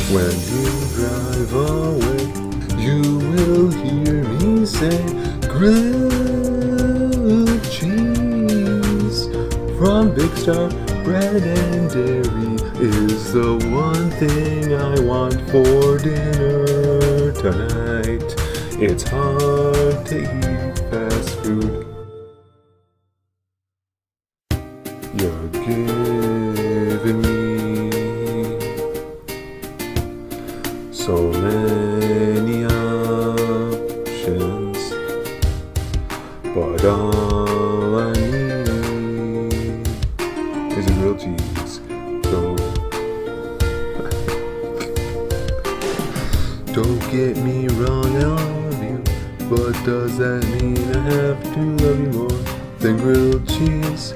When you drive away, you will hear me say, grilled cheese from Big Star Bread and Dairy is the one thing I want for dinner tonight. It's hard to eat fast food. You're giving me so many options, but all I need is a grilled cheese. Don't get me wrong, I love you, but does that mean I have to love you more than grilled cheese?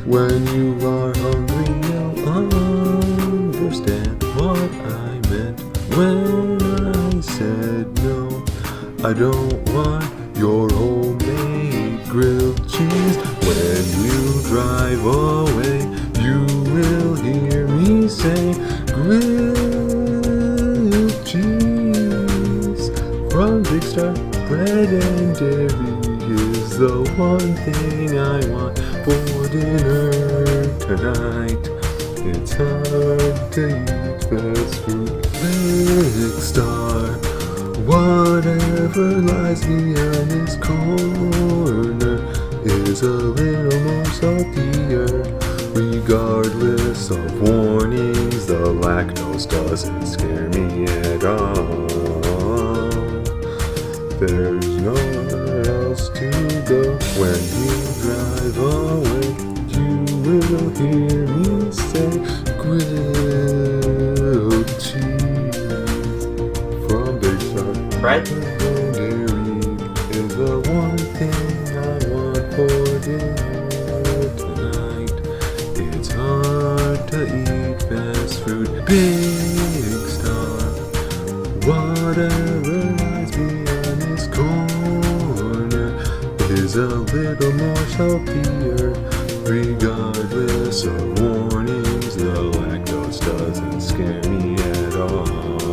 When you are hungry, you'll understand what I meant when I said no. I don't want your homemade grilled cheese. When you drive away, you will hear me say, grilled cheese from Big Star Bread and Dairy is the one thing I want for dinner tonight. It's hard to eat fast food. Big Star, whatever lies behind this corner is a little more saltier. Regardless of warnings, the lactose doesn't scare me at all. There's nowhere else to go. When you drive away, you will hear me say, grilled cheese from Big Star Bread and Dairy is the one thing I want for dinner tonight. It's hard to eat fast food. Big Star, whatever lies behind this corner is a little more saltier. Regardless of warnings, the lactose doesn't scare me at all.